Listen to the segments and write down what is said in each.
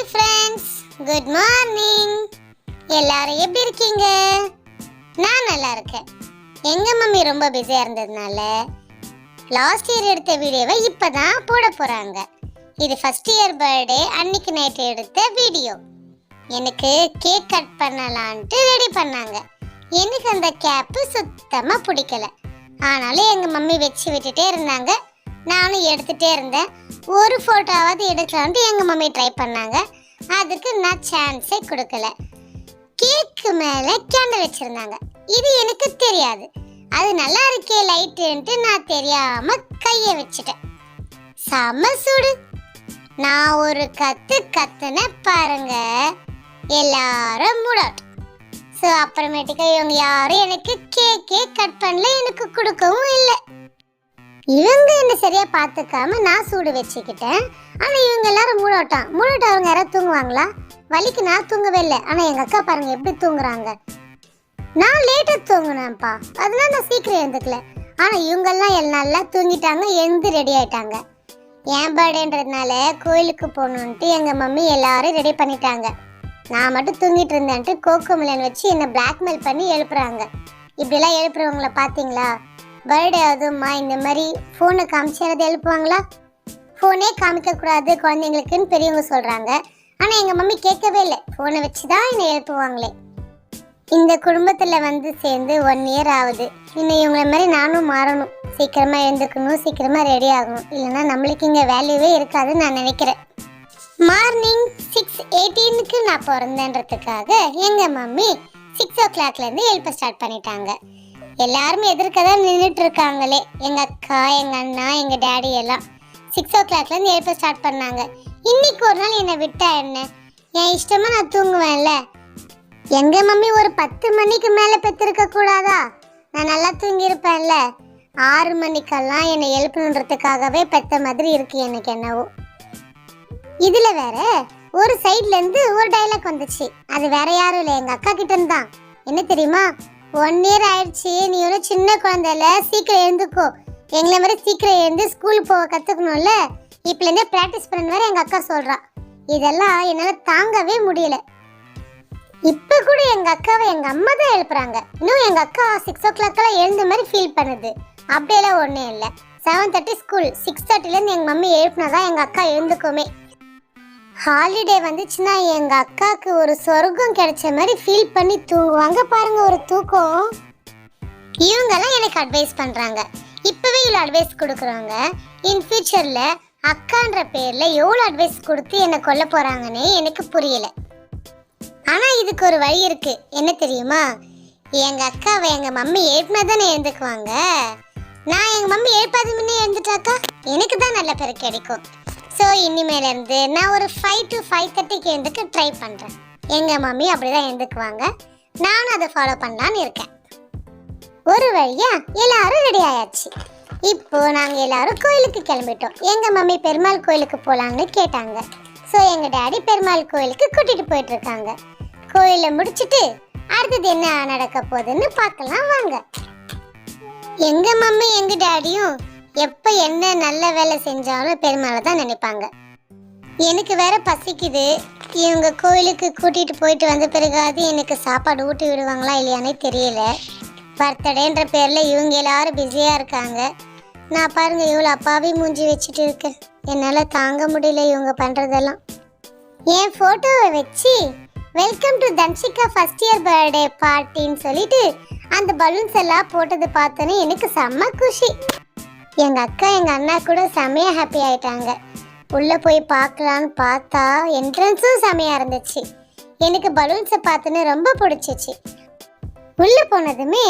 Hi friends, good morning. எல்லாரும் எப்படி இருக்கீங்க? நான் நல்லா இருக்கேன். எங்க மம்மி ரொம்ப பிஸியா இருந்ததுனால லாஸ்ட் இயர் எடுத்த வீடியோவை இப்பதான் போட போறாங்க. இது ஃபர்ஸ்ட் இயர் பர்த்டே அன்னைக்கு நைட் எடுத்த வீடியோ. எனக்கு கேக் கட் பண்ணலான்ட்டு ரெடி பண்ணாங்க. எனக்கு அந்த கேப்பு சுத்தமா பிடிக்கல. ஆனாலும் எங்க மம்மி வச்சு விட்டுட்டே இருந்தாங்க. நானும் எடுத்துட்டே இருந்தேன். ஒரு ஃபோட்டோவாவது எடுக்கலான்ட்டு எங்கள் மம்மி ட்ரை பண்ணாங்க. அதுக்கு நான் சான்ஸே கொடுக்கல. கேக்கு மேலே கேண்டில் வச்சுருந்தாங்க. இது எனக்கு தெரியாது. அது நல்லா இருக்கே லைட்டுன்ட்டு நான் தெரியாமல் கையை வச்சுட்டேன். செம சூடு. நான் ஒரு கத்துன பாருங்க, எல்லாரும் மூட் அவுட். ஸோ அப்புறமேட்டுக்கு இவங்க யாரும் எனக்கு கேக்கே கட் பண்ணல, எனக்கு கொடுக்கவும் இல்லை. இவங்க என்ன சரியா பார்த்துக்காம நான் சூடு வச்சுக்கிட்டேன். ஆனால் இவங்க எல்லாரும் மூட் அவுட் அவங்க யாராவது தூங்குவாங்களா? வலிக்கு நான் தூங்கவே இல்லை. ஆனால் எங்கள் அக்கா பாருங்க எப்படி தூங்குறாங்க. நான் லேட்டாக தூங்குனேன்ப்பா, அதனால நான் சீக்கிரம் எழுந்துக்கல. ஆனால் இவங்கெல்லாம் நல்லா தூங்கிட்டாங்க, எழுந்து ரெடி ஆயிட்டாங்க. என் பர்த்டேன்றதுனால கோயிலுக்கு போகணுன்ட்டு எங்கள் மம்மி எல்லாரும் ரெடி பண்ணிட்டாங்க. நான் மட்டும் தூங்கிட்டு இருந்தேன்ட்டு கோகோ மிலன் வச்சு என்னை பிளாக்மெயில் பண்ணி எழுப்புறாங்க. இப்படிலாம் எழுப்புறவங்கள பார்த்தீங்களா? பர்த்டே அதுமா இந்த மாதிரி ஃபோனை காமிச்சு யாராவது எழுப்புவாங்களா? ஃபோனே காமிக்கக்கூடாது குழந்தைங்களுக்குன்னு பெரியவங்க சொல்கிறாங்க. ஆனால் எங்கள் மம்மி கேட்கவே இல்லை. ஃபோனை வச்சு தான் என்னை எழுப்புவாங்களே. இந்த குடும்பத்தில் வந்து சேர்ந்து 1 இயர் ஆகுது. இன்னும் இவங்கள மாதிரி நானும் மாறணும். சீக்கிரமாக எழுந்துக்கணும், சீக்கிரமாக ரெடி ஆகணும். இல்லைன்னா நம்மளுக்கு இங்கே வேல்யூவே இருக்காதுன்னு நான் நினைக்கிறேன். மார்னிங் 6:18க்கு நான் பிறந்தேன்றதுக்காக எங்கள் மம்மி 6 o'clockலேருந்து எழுப்ப ஸ்டார்ட் பண்ணிட்டாங்க. எல்லாருமே எதிர்க்க தான் நின்றுட்டு இருக்காங்களே. எங்கள் அக்கா, எங்கள் அண்ணா, எங்கள் டேடி எல்லாம் 6 o'clockலேருந்து எழுப்ப ஸ்டார்ட் பண்ணாங்க. இன்னைக்கு ஒரு நாள் என்னை விட்டா என்ன? என் இஷ்டமாக நான் தூங்குவேன்ல. எங்கள் மம்மி ஒரு 10 மணிக்கு மேலே பெற்றிருக்க கூடாதா? நான் நல்லா தூங்கியிருப்பேன்ல. 6 மணிக்கெல்லாம் என்னை எழுப்பணுன்றதுக்காகவே பெற்ற மாதிரி இருக்கு எனக்கு என்னவோ. இதில் வேற ஒரு சைட்லேருந்து ஒரு டைலாக் வந்துச்சு. அது வேற யாரும் இல்லை, எங்கள் அக்கா கிட்ட இருந்தான். என்ன தெரியுமா? 1 இயர் ஆயிடுச்சு, நீ ஒரு சின்ன குழந்தைல, சீக்கிரம் எழுந்துக்கோ. எங்களை மாதிரி சீக்கிரம் எழுந்து ஸ்கூலுக்கு போக கற்றுக்கணும்ல. இப்போலேருந்தே ப்ராக்டிஸ் பண்ண வேற எங்கள் அக்கா சொல்கிறா. இதெல்லாம் என்னால் தாங்கவே முடியல. இப்போ கூட எங்கள் அக்காவை எங்கள் அம்மா தான் எழுப்புறாங்க. இன்னும் எங்கள் அக்கா 6 o'clockலாம் எழுந்த மாதிரி ஃபீல் பண்ணுது. அப்படியெல்லாம் ஒன்றும் இல்லை. 7:30 ஸ்கூல், 6:30லேருந்து எங்கள் மம்மி எழுப்புனாதான் எங்கள் அக்கா எழுந்துக்குமே. ஹாலிடே வந்துச்சுன்னா எங்கள் அக்காவுக்கு ஒரு சொர்க்கம் கிடைச்ச மாதிரி ஃபீல் பண்ணி தூங்குவாங்க பாருங்க, ஒரு தூக்கம். இவங்கெல்லாம் எனக்கு அட்வைஸ் பண்ணுறாங்க. இப்போவே இவ்வளோ அட்வைஸ் கொடுக்குறாங்க. இன் ஃபியூச்சரில் அக்கான்ற பேரில் எவ்வளோ அட்வைஸ் கொடுத்து என்னை கொல்ல போகிறாங்கன்னே எனக்கு புரியலை. ஆனால் இதுக்கு ஒரு வழி இருக்குது. என்ன தெரியுமா? எங்கள் அக்காவை எங்கள் மம்மி எழுப்பினா தானே எழுந்துக்குவாங்க. நான் எங்கள் மம்மி எழுப்பாது முன்னே எழுந்துட்டாக்கா எனக்கு தான் நல்ல பேர் கிடைக்கும். ஸோ இனிமேலேருந்து நான் ஒரு 5 to 5:30க்கு எழுந்துக்க ட்ரை பண்ணுறேன். எங்கள் மம்மி அப்படி தான் எழுந்துக்குவாங்க. நானும் அதை ஃபாலோ பண்ணலான்னு இருக்கேன். ஒரு வழியாக எல்லாரும் ரெடி ஆயாச்சு. இப்போது நாங்கள் எல்லாரும் கோயிலுக்கு கிளம்பிட்டோம். எங்கள் மம்மி பெருமாள் கோயிலுக்கு போகலான்னு கேட்டாங்க. ஸோ எங்கள் டேடி பெருமாள் கோயிலுக்கு கூட்டிகிட்டு போயிட்டுருக்காங்க. கோயிலை முடிச்சுட்டு அடுத்தது என்ன நடக்க போகுதுன்னு பார்க்கலாம் வாங்க. எங்கள் மம்மி எங்கள் டேடியும் எப்போ என்ன நல்ல வேலை செஞ்சாலும் பெருமாளை தான் நினைப்பாங்க. எனக்கு வேற பசிக்குது. இவங்க கோயிலுக்கு கூட்டிகிட்டு போயிட்டு வந்த பிறகாது எனக்கு சாப்பாடு ஊட்டி விடுவாங்களா இல்லையானே தெரியல. பர்த்டேன்ற பேரில் இவங்க எல்லாரும் பிஸியாக இருக்காங்க. நான் பாருங்கள் இவ்வளோ அப்பாவி மூஞ்சி வச்சுட்டு இருக்கேன். என்னால் தாங்க முடியல இவங்க பண்ணுறதெல்லாம். என் ஃபோட்டோவை வச்சு welcome to Dhanshika first year birthday பார்ட்டின்னு சொல்லிட்டு அந்த பலூன்ஸ் எல்லாம் போட்டது பார்த்தோன்னே எனக்கு செம்ம குஷி. எங்கள் அக்கா எங்கள் அண்ணா கூட செம்மையாக ஹாப்பி ஆகிட்டாங்க. உள்ளே போய் பார்க்கலான்னு பார்த்தா என்ட்ரன்ஸும் செம்மையாக இருந்துச்சு. எனக்கு பலூன்ஸை பார்த்தோன்னே ரொம்ப பிடிச்சிச்சு. உள்ளே போனதுமே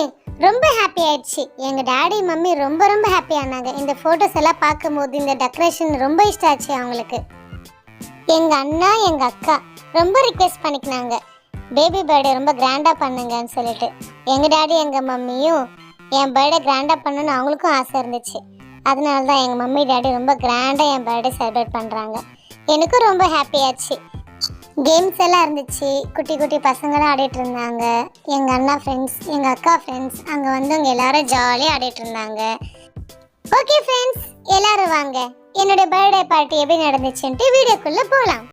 ரொம்ப ஹாப்பி ஆயிடுச்சு. எங்கள் டேடி மம்மி ரொம்ப ரொம்ப ஹாப்பி ஆனாங்க. இந்த ஃபோட்டோஸ் எல்லாம் பார்க்கும்போது இந்த டெக்கரேஷன் ரொம்ப இஷ்டம் ஆச்சு அவங்களுக்கு. எங்கள் அண்ணா எங்கள் அக்கா ரொம்ப ரிக்வெஸ்ட் பண்ணிக்கினாங்க, பேபி பர்த்டே ரொம்ப கிராண்டாக பண்ணுங்கன்னு சொல்லிட்டு. எங்கள் டேடி எங்கள் மம்மியும் என் பர்த்டே கிராண்டாக பண்ணணும்னு அவங்களுக்கும் ஆசை இருந்துச்சு. அதனால தான் எங்கள் மம்மி டேடி ரொம்ப கிராண்டாக என் பர்த்டே செலிப்ரேட் பண்ணுறாங்க. எனக்கும் ரொம்ப ஹாப்பி ஆச்சு. கேம்ஸ் எல்லாம் இருந்துச்சு. குட்டி குட்டி பசங்களாம் ஆடிட்டு இருந்தாங்க. எங்கள் அண்ணா ஃப்ரெண்ட்ஸ், எங்கள் அக்கா ஃப்ரெண்ட்ஸ் அங்கே வந்தவங்க எல்லாரும் ஜாலியாக ஆடிட்டு இருந்தாங்க. ஓகே ஃப்ரெண்ட்ஸ், எல்லாரும் வாங்க என்னோட பர்த்டே பார்ட்டி எப்படி நடந்துச்சுன்ட்டு வீடியோக்குள்ளே போகலாம்.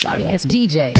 Sorry, it's DJ.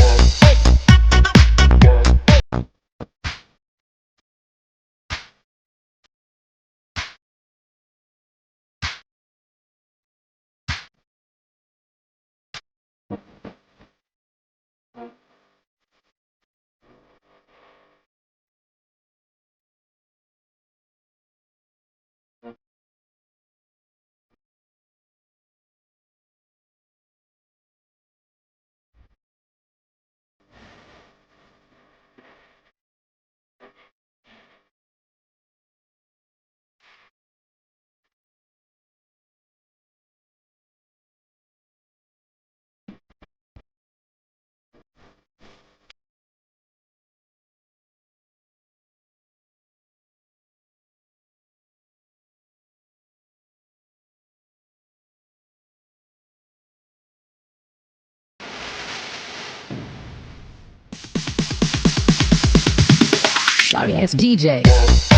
Sorry, it's DJ.